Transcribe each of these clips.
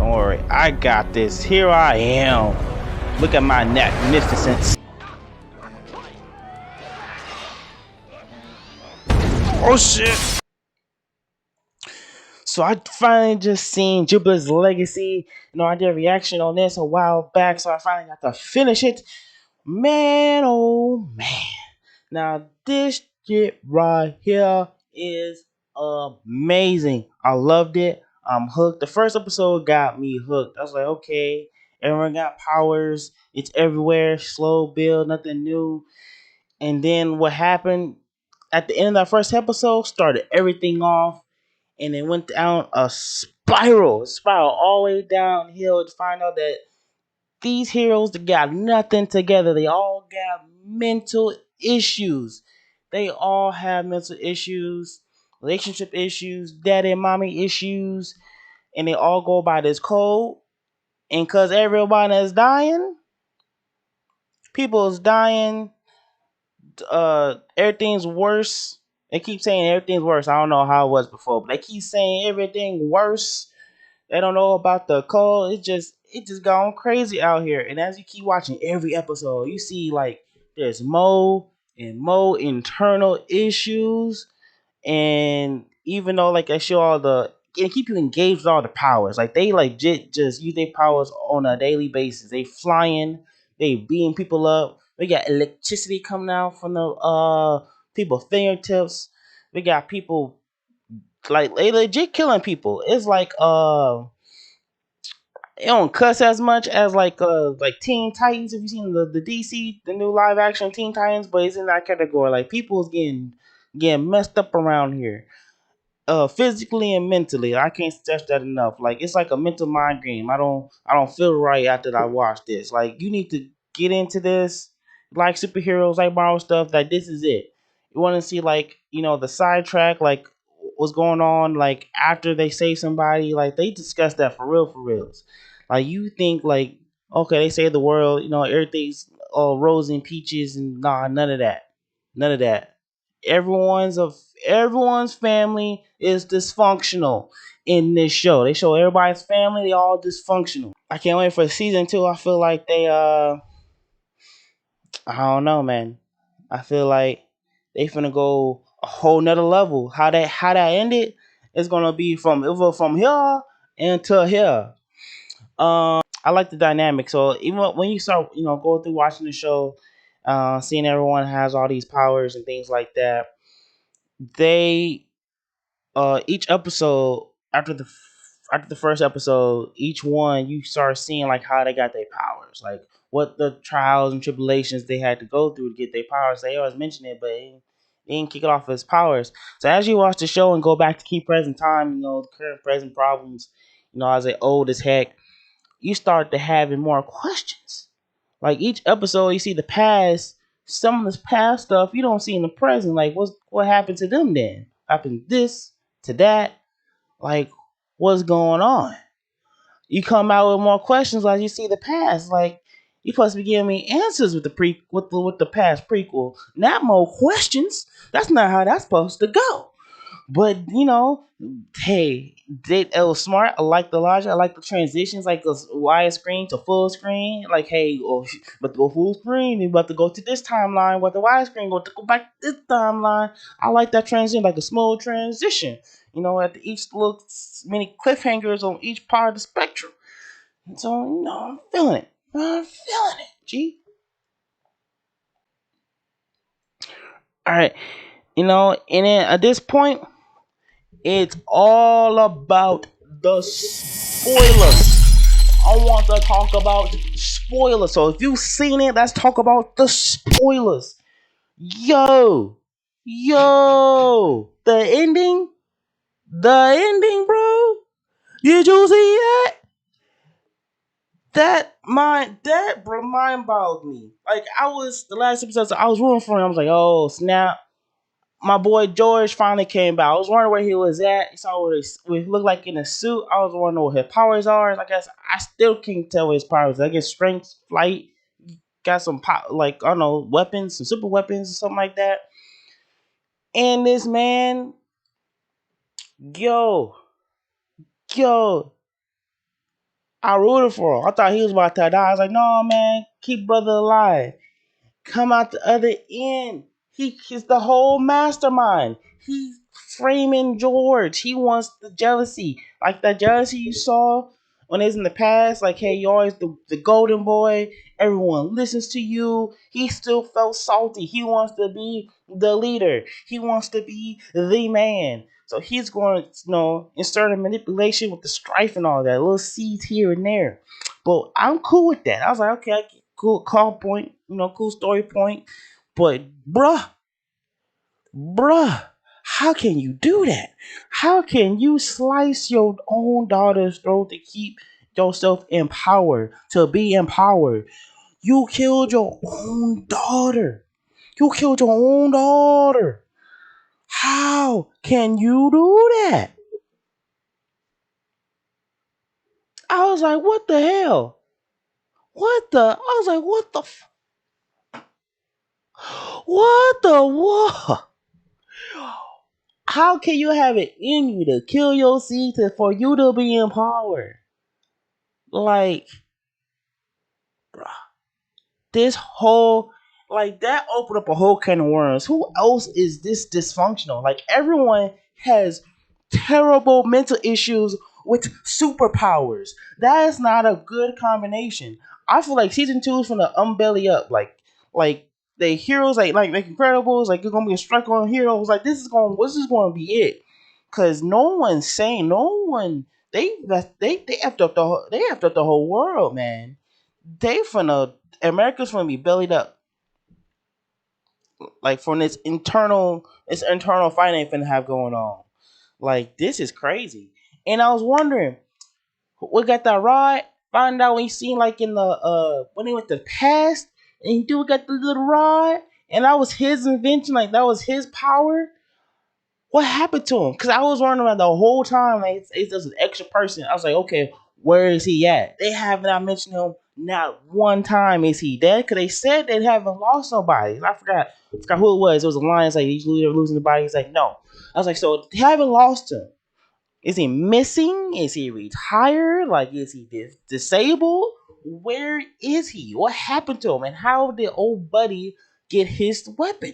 Don't worry, I got this. Here I am. Look at my magnificence. Oh shit! So I finally just seen Jupiter's Legacy. I did a reaction on this a while back, so I finally got to finish it. Man, oh man. Now this shit right here is amazing. I loved it. I'm hooked. The first episode got me hooked. I was like, okay, everyone got powers. It's everywhere. Slow build, nothing new. And then what happened at the end of that first episode started everything off, and it went down a spiral all the way downhill to find out that these heroes that got nothing together. They all got mental issues. They all have mental issues, relationship issues, daddy and mommy issues, and they all go by this code. And cause everybody is dying, people is dying, everything's worse. They keep saying everything's worse. I don't know how it was before, but they keep saying everything worse. They don't know about the code. It just gone crazy out here. And as you keep watching every episode, you see like there's more internal issues. And even though like they show all the and keep you engaged with all the powers, like they like just use their powers on a daily basis. They flying, they beating people up. We got electricity coming out from the people fingertips. We got people like they legit killing people. It's like it don't cuss as much as like Teen Titans. If you seen the DC, the new live action Teen Titans, but it's in that category. Like people's getting messed up around here, physically and mentally. I can't stress that enough. Like it's like a mental mind game. I don't feel right after I watch this. Like you need to get into this, like superheroes, like Marvel stuff. Like this is it. You want to see like the sidetrack, like what's going on, like after they save somebody. Like they discuss that for real, for reals. Like you think like okay, they save the world. Everything's all rose and peaches and nah, none of that, none of that. Everyone's of everyone's family is dysfunctional in this show. They show everybody's family, they all dysfunctional. I can't wait for season 2. I feel like they I don't know, man. I feel like they finna go a whole nother level. How that ended is gonna be from here into here. I like the dynamic. So even when you start, going through watching the show, seeing everyone has all these powers and things like that, they each episode after the first episode, each one you start seeing like how they got their powers, like what the trials and tribulations they had to go through to get their powers. They always mention it, but they didn't kick it off as powers. So as you watch the show and go back to keep present time, the current present problems, as they old as heck, you start to having more questions. Like each episode, you see the past. Some of this past stuff you don't see in the present. Like what happened to them then? Happened this to that. Like what's going on? You come out with more questions as you see the past. Like you supposed to be giving me answers with the past prequel, not more questions. That's not how that's supposed to go. But hey, it was smart. I like the logic. I like the transitions, like the wide screen to full screen. Like, hey, but to go full screen, you about to go to this timeline. But the wide screen, go to go back to this timeline. I like that transition, like a smooth transition. At the each little many cliffhangers on each part of the spectrum. So I'm feeling it. I'm feeling it. G. All right, and then at this point. It's all about the spoilers. I want to talk about spoilers. So if you've seen it, let's talk about the spoilers. Yo, the ending, bro. Did you see that? That bro mind boggled me. Like I was the last episode, I was rooting for him. I was like, oh snap, my boy George finally came back. I was wondering where he was at. He saw what he looked like in a suit. I was wondering what his powers are. I guess I still can't tell what his powers. I guess strength, flight, got some like I don't know, weapons, some super weapons, or something like that. And this man, yo, yo, I rooted for him. I thought he was about to die. I was like, no, man, keep brother alive. Come out the other end. He's the whole mastermind. He's framing George. He wants the jealousy. Like that jealousy you saw when it's in the past, like, hey, you're always the golden boy. Everyone listens to you. He still felt salty. He wants to be the leader. He wants to be the man. So he's going to, insert a manipulation with the strife and all that, little seeds here and there. But I'm cool with that. I was like, okay, cool call point, cool story point. But bruh, how can you do that? How can you slice your own daughter's throat to keep yourself empowered, to be empowered? You killed your own daughter. You killed your own daughter. How can you do that? I was like, what the hell? I was like, what the what? How can you have it in you to kill your seed for you to be empowered? Like, this whole, like, that opened up a whole can of worms. Who else is this dysfunctional? Like, everyone has terrible mental issues with superpowers. That is not a good combination. I feel like season two is from the unbelly up. Like the heroes, like Incredibles, like you're gonna be a strike on heroes. Like this is going to be it. Cause no one's saying, no one, they effed up the whole world, man. They finna America's gonna be bellied up, like from this internal fight ain't finna have going on. Like, this is crazy. And I was wondering, we got that rod. Find out when you seen, like, in the when he went to the past, and he do got the little rod, and that was his invention. Like, that was his power. What happened to him? Because I was wondering about the whole time. Like, it's just an extra person. I was like, okay, where is he at? They have not mentioned him not one time. Is he dead? Because they said they haven't lost nobody. I forgot who it was. It was a lion. It's like, usually they're losing the body. He's like, no. I was like, so they haven't lost him. Is he missing? Is he retired? Like, is he disabled? Where is he? What happened to him? And how did old buddy get his weapon?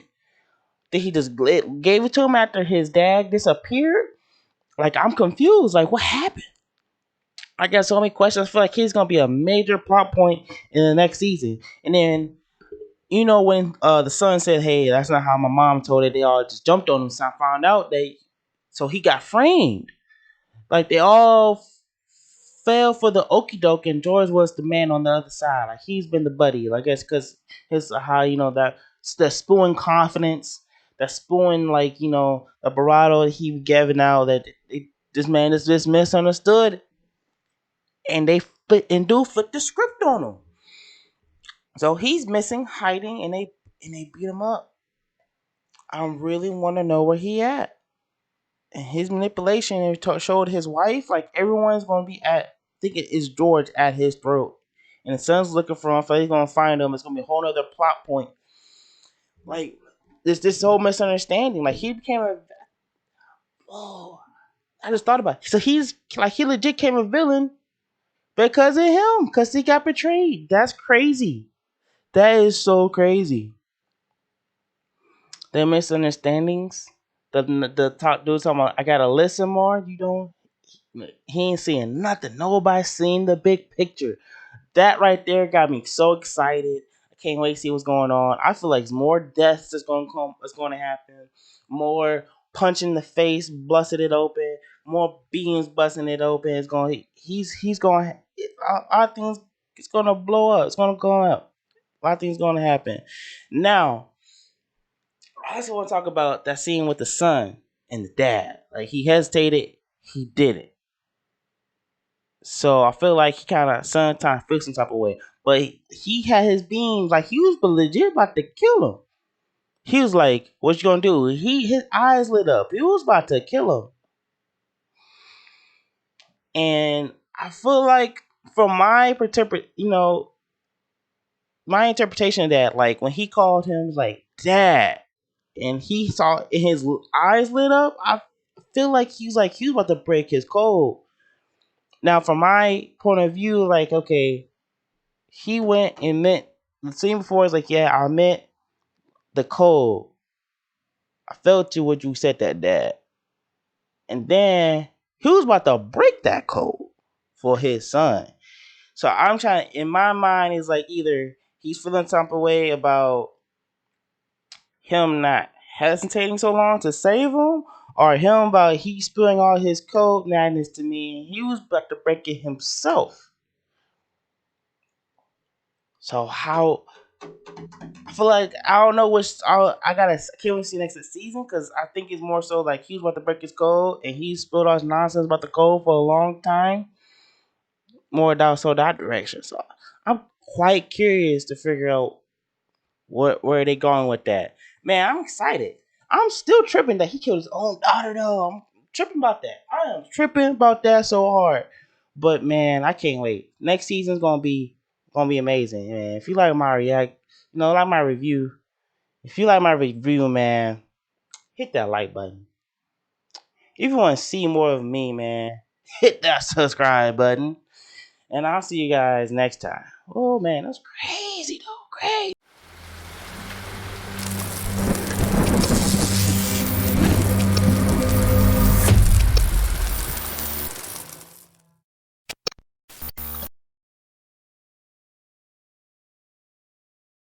Did he just gave it to him after his dad disappeared? Like, I'm confused. Like, what happened? I got so many questions. I feel like he's gonna be a major plot point in the next season. And then, when the son said, "Hey, that's not how my mom told it," they all just jumped on him. So I found out so he got framed. Like, they all fell for the okie doke, and George was the man on the other side. Like, he's been the buddy. Like, it's because his how that the spewing confidence, that spewing, like, the bravado he giving out, that this man is just misunderstood, and they flip the script on him. So he's missing, hiding, and they beat him up. I really want to know where he at. And his manipulation showed his wife, like, everyone's gonna be at. I think it is George at his throat, and the son's looking for him. So he's gonna find him. It's gonna be a whole other plot point. Like, this whole misunderstanding. Like, he became a. Oh, I just thought about it. So he's like, he legit became a villain because of him, because he got betrayed. That's crazy. That is so crazy. The misunderstandings. The talk dude talking about, I gotta listen more. You don't. He ain't seeing nothing. Nobody seeing the big picture. That right there got me so excited. I can't wait to see what's going on. I feel like more deaths is going to come. Is going to happen. More punching in the face, busting it open. More beings busting it open. It's going. He's going. A lot of things. It's going to blow up. It's going to go up. A lot of things going to happen. Now, I also want to talk about that scene with the son and the dad. Like, he hesitated. He did it. So I feel like he kind of sometimes feels some type of way. But he had his beams, like, he was legit about to kill him. He was like, "What you gonna do?" His eyes lit up. He was about to kill him. And I feel like, from my interpretation of that, like, when he called him, like, dad, and he saw his eyes lit up, I feel like he was about to break his code. Now, from my point of view, like, okay, he went and meant the scene before is like, yeah, I meant the code. I felt you what you said that dad. And then he was about to break that code for his son. So I'm trying in my mind is like either he's feeling some type of way about him not hesitating so long to save him, or him about he spilling all his code madness to me and he was about to break it himself. So how I feel like I don't know which I gotta can't wait to see next season because I think it's more so like he was about to break his code and he spilled all his nonsense about the code for a long time. More down so that direction. So I'm quite curious to figure out where they going with that. Man, I'm excited. I'm still tripping that he killed his own daughter though. I'm tripping about that. I am tripping about that so hard. But man, I can't wait. Next season's gonna be amazing, man. If you like my react, like my review. If you like my review, man, hit that like button. If you want to see more of me, man, hit that subscribe button. And I'll see you guys next time. Oh man, that's crazy though. Crazy.